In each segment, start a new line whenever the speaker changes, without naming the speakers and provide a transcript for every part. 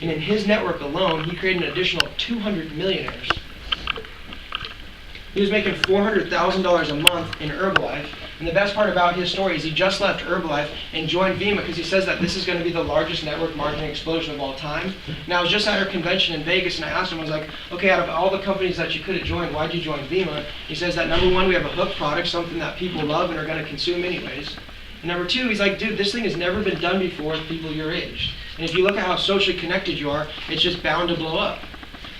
And in his network alone, he created an additional 200 millionaires. He was making $400,000 a month in Herbalife. And the best part about his story is he just left Herbalife and joined Vemma because he says that this is going to be the largest network marketing explosion of all time. And I was just at our convention in Vegas and I asked him, I was like, okay, out of all the companies that you could have joined, why'd you join Vemma? He says that number one, we have a hook product, something that people love and are going to consume anyways. And number two, he's like, dude, this thing has never been done before with people your age. And if you look at how socially connected you are, it's just bound to blow up.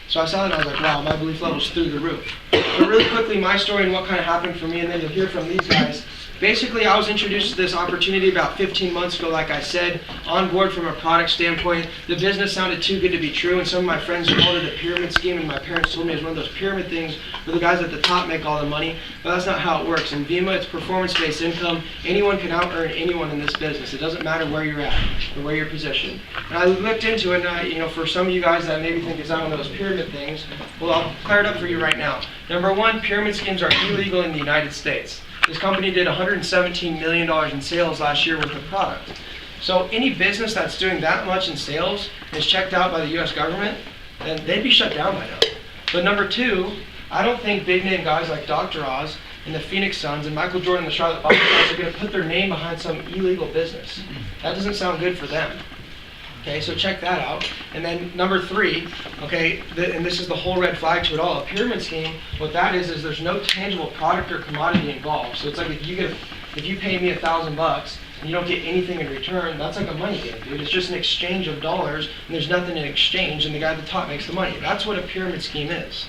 So I saw that and I was like, wow, my belief level's through the roof. But really quickly, my story and what kind of happened for me, and then you'll hear from these guys. Basically, I was introduced to this opportunity about 15 months ago, like I said, on board from a product standpoint. The business sounded too good to be true, and some of my friends called it a pyramid scheme, and my parents told me it was one of those pyramid things where the guys at the top make all the money, but that's not how it works. In Vemma, it's performance-based income. Anyone can out-earn anyone in this business. It doesn't matter where you're at or where you're positioned. And I looked into it, and for some of you guys that maybe think it's not one of those pyramid things, well, I'll clear it up for you right now. Number one, pyramid schemes are illegal in the United States. This company did $117 million in sales last year with the product. So any business that's doing that much in sales is checked out by the US government, then they'd be shut down by now. But number two, I don't think big name guys like Dr. Oz and the Phoenix Suns and Michael Jordan and the Charlotte Bobcats are going to put their name behind some illegal business. That doesn't sound good for them. Okay, so check that out. And then number three, okay, and this is the whole red flag to it all. A pyramid scheme, what that is there's no tangible product or commodity involved. So it's like if you pay me $1,000 and you don't get anything in return, that's like a money game, dude. It's just an exchange of dollars, and there's nothing in exchange, and the guy at the top makes the money. That's what a pyramid scheme is.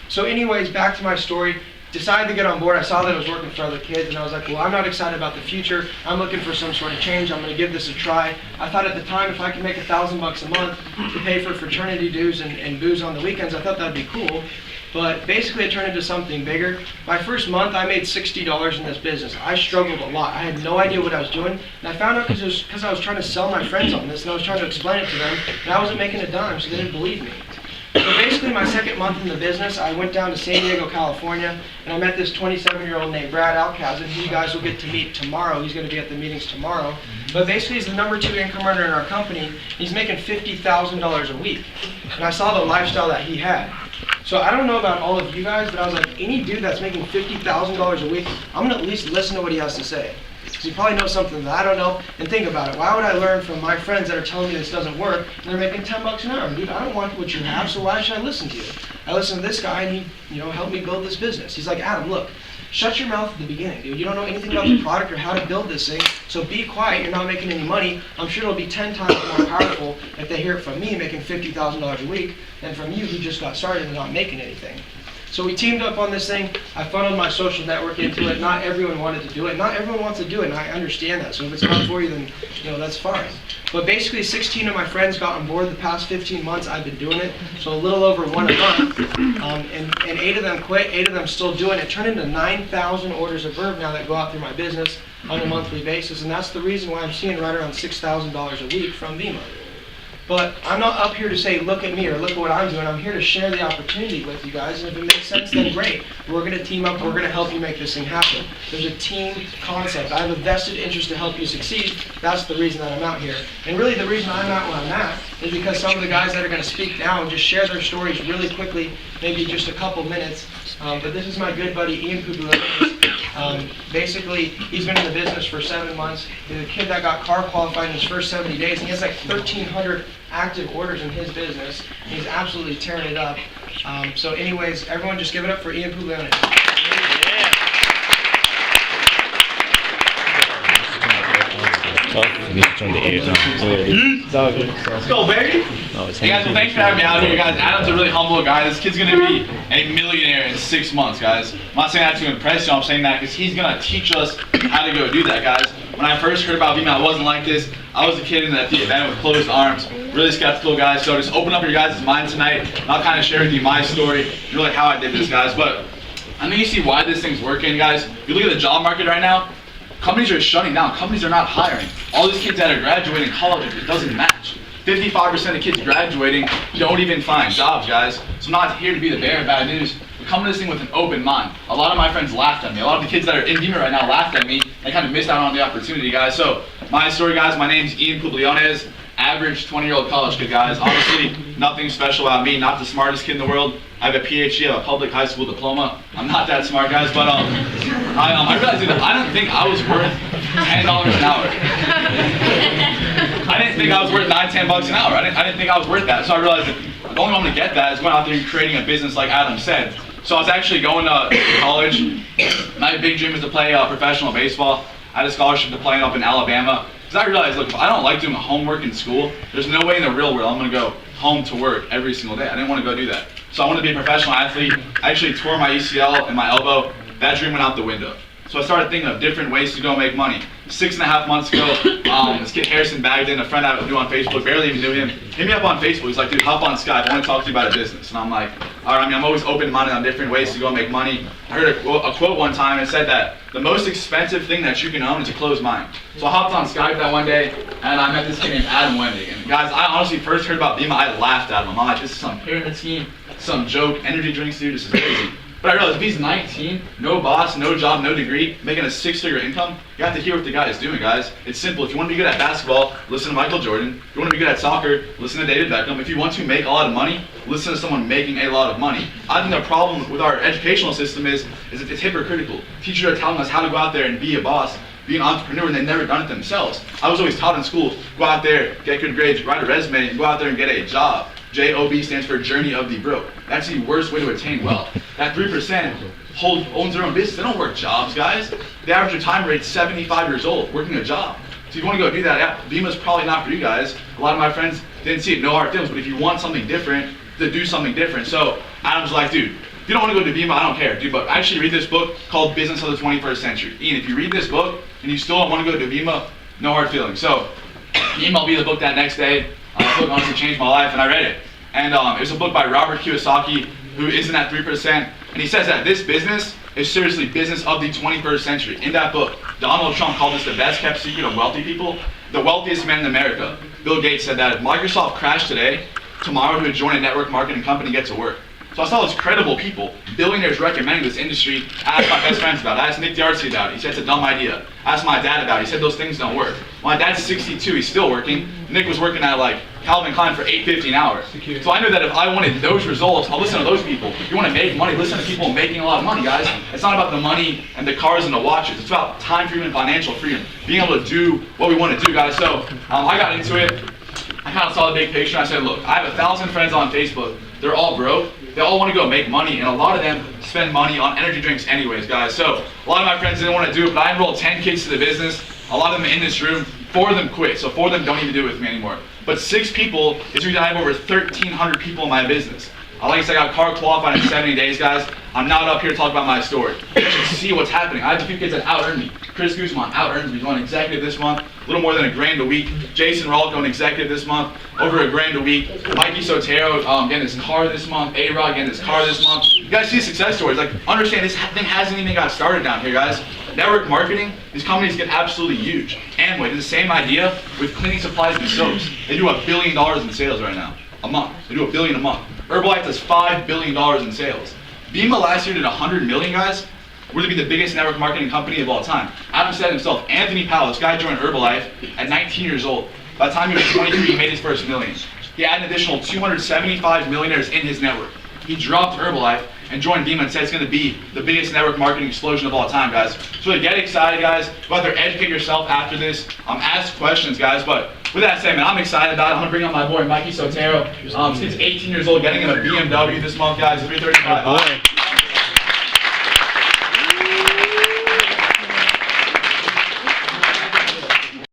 So anyways, back to my story. Decided to get on board. I saw that it was working for other kids, and I was like, well, I'm not excited about the future. I'm looking for some sort of change. I'm going to give this a try. I thought at the time, if I could make $1,000 a month to pay for fraternity dues and booze on the weekends, I thought that'd be cool. But basically, it turned into something bigger. My first month, I made $60 in this business. I struggled a lot. I had no idea what I was doing, and I found out because I was trying to sell my friends on this, and I was trying to explain it to them, and I wasn't making a dime, so they didn't believe me. So basically, my second month in the business, I went down to San Diego, California, and I met this 27-year-old named Brad Alcazar, who you guys will get to meet tomorrow. He's going to be at the meetings tomorrow. But basically, he's the number 2 income earner in our company. He's making $50,000 a week. And I saw the lifestyle that he had. So I don't know about all of you guys, but I was like, any dude that's making $50,000 a week, I'm going to at least listen to what he has to say. Because he probably knows something that I don't know. And think about it. Why would I learn from my friends that are telling me this doesn't work and they're making $10 an hour? Dude, I don't want what you have, so why should I listen to you? I listened to this guy and he, helped me build this business. He's like, Adam, look, shut your mouth at the beginning, dude. You don't know anything about the product or how to build this thing, so be quiet. You're not making any money. I'm sure it'll be 10 times more powerful if they hear it from me making $50,000 a week than from you who just got started and not making anything. So we teamed up on this thing. I funneled my social network into it. Not everyone wanted to do it. Not everyone wants to do it, and I understand that. So if it's not for you, then that's fine. But basically, 16 of my friends got on board the past 15 months. I've been doing it, so a little over 1 a month. And 8 of them quit. 8 of them still doing it. It turned into 9,000 orders of Verb now that go out through my business on a monthly basis, and that's the reason why I'm seeing right around $6,000 a week from Vemma. But I'm not up here to say, look at me or look at what I'm doing. I'm here to share the opportunity with you guys. And if it makes sense, then great. We're going to team up. We're going to help you make this thing happen. There's a team concept. I have a vested interest to help you succeed. That's the reason that I'm out here. And really the reason I'm at where I'm at is because some of the guys that are going to speak now and just share their stories really quickly, maybe just a couple minutes. But this is my good buddy, Ian Pugliese. Basically, he's been in the business for 7 months. He's a kid that got car qualified in his first 70 days, and he has like 1,300 active orders in his business. He's absolutely tearing it up. So anyways, everyone just give it up for Ian Pugliese.
You need to turn the ears on.
Let's go, baby! Hey guys, well, thanks for having me out here, guys. Adam's a really humble guy. This kid's gonna be a millionaire in 6 months, guys. I'm not saying that to impress you, I'm saying that because he's gonna teach us how to go do that, guys. When I first heard about Vemma, I wasn't like this. I was a kid in the event with closed arms. Really skeptical, guys. So just open up your guys' mind tonight, and I'll kind of share with you my story, really how I did this, guys. But I think you see why this thing's working, guys. If you look at the job market right now, companies are shutting down. Companies are not hiring. All these kids that are graduating college, it doesn't match. 55% of kids graduating don't even find jobs, guys. So I'm not here to be the bearer of bad news. We come to this thing with an open mind. A lot of my friends laughed at me. A lot of the kids that are in Vemma right now laughed at me. They kind of missed out on the opportunity, guys. So my story, guys, my name's Ian Pugliese. average 20-year-old college kid, guys. Honestly, nothing special about me. Not the smartest kid in the world. I have a PhD, I have a public high school diploma. I'm not that smart, guys, but I realized, dude, I didn't think I was worth $10 an hour. I didn't think I was worth $9-10 an hour. I didn't think I was worth that. So I realized that the only way I'm gonna get that is going out there and creating a business like Adam said. So I was actually going to college. My big dream was to play professional baseball. I had a scholarship to play up in Alabama. Because I realized, look, if I don't like doing homework in school, there's no way in the real world I'm gonna go home to work every single day. I didn't want to go do that. So I wanted to be a professional athlete. I actually tore my ACL and my elbow. That dream went out the window. So I started thinking of different ways to go make money. 6.5 months ago, this kid Harrison Bagdon, a friend I knew on Facebook, barely even knew him, hit me up on Facebook. He's like, dude, hop on Skype, I want to talk to you about a business. And I'm like, all right, I'm always open-minded on different ways to go make money. I heard a quote one time and it said that the most expensive thing that you can own is a closed mind. So I hopped on Skype that one day and I met this kid named Adam Wenig. And guys, I honestly first heard about Vemma, I laughed at him. I'm like, this is some pyramid scheme, some joke, energy drinks, dude, this is crazy. But I realized if he's 19, no boss, no job, no degree, making a 6-figure income, you have to hear what the guy is doing, guys. It's simple. If you want to be good at basketball, listen to Michael Jordan. If you want to be good at soccer, listen to David Beckham. If you want to make a lot of money, listen to someone making a lot of money. I think the problem with our educational system is that it's hypocritical. Teachers are telling us how to go out there and be a boss, be an entrepreneur, and they've never done it themselves. I was always taught in school, go out there, get good grades, write a resume, and go out there and get a job. JOB stands for Journey of the Broke. That's the worst way to attain wealth. That 3% owns their own business. They don't work jobs, guys. The average retirement rate is 75 years old, working a job. So if you want to go do that, yeah, Vemma's probably not for you guys. A lot of my friends didn't see it, no hard feelings, but if you want something different, to do something different. So Adam's like, dude, if you don't want to go to Vemma, I don't care, dude, but actually read this book called Business of the 21st Century. Ian, if you read this book and you still don't want to go to Vemma, no hard feelings. So he emailed me the book that next day. The book honestly changed my life, and I read it. And it was a book by Robert Kiyosaki, who isn't at 3%. And he says that this business is seriously business of the 21st century. In that book, Donald Trump called this the best kept secret of wealthy people. The wealthiest man in America, Bill Gates, said that if Microsoft crashed today, tomorrow he would join a network marketing company and get to work. So I saw these credible people, billionaires recommending this industry. I asked my best friends about it. I asked Nick D'Arcy about it. He said it's a dumb idea. I asked my dad about it. He said those things don't work. My dad's 62. He's still working. Nick was working at like Calvin Klein for $8.50 an hour. So I knew that if I wanted those results, I'll listen to those people. If you want to make money, listen to people making a lot of money, guys. It's not about the money and the cars and the watches. It's about time freedom and financial freedom. Being able to do what we want to do, guys. So I got into it. I kind of saw the big picture. I said, look, I have 1,000 friends on Facebook. They're all broke. They all want to go make money, and a lot of them spend money on energy drinks anyways, guys. So a lot of my friends didn't want to do it, but I enrolled 10 kids to the business. A lot of them in this room, 4 of them quit, so 4 of them don't even do it with me anymore. But 6 people is the reason I have over 1,300 people in my business. Like I said, I got car qualified in 70 days, guys. I'm not up here to talk about my story. You should see what's happening. I have a few kids that out-earned me. Chris Guzman out-earned me. He's on executive this month, a little more than $1,000 a week. Jason Rolko, an executive this month, over $1,000 a week. Mikey Sotero getting his car this month. A-Rod getting his car this month. You guys see success stories. Like, understand this thing hasn't even got started down here, guys. Network marketing, these companies get absolutely huge. Amway did the same idea with cleaning supplies and soaps. They do $1 billion in sales right now, a month. They do $1 billion a month. Herbalife does $5 billion in sales. Vemma last year did $100 million, guys. We're going to be the biggest network marketing company of all time. Adam said himself, Anthony Powell, this guy joined Herbalife at 19 years old. By the time he was 23, he made his first million. He had an additional 275 millionaires in his network. He dropped Herbalife and joined Vemma and said it's going to be the biggest network marketing explosion of all time, guys. So get excited, guys. Go out there, educate yourself after this. Ask questions, guys. But with that said, man, I'm excited about it. I'm going to bring on my boy, Mikey Sotero. He's 18 years old, getting him a BMW this month, guys. 335.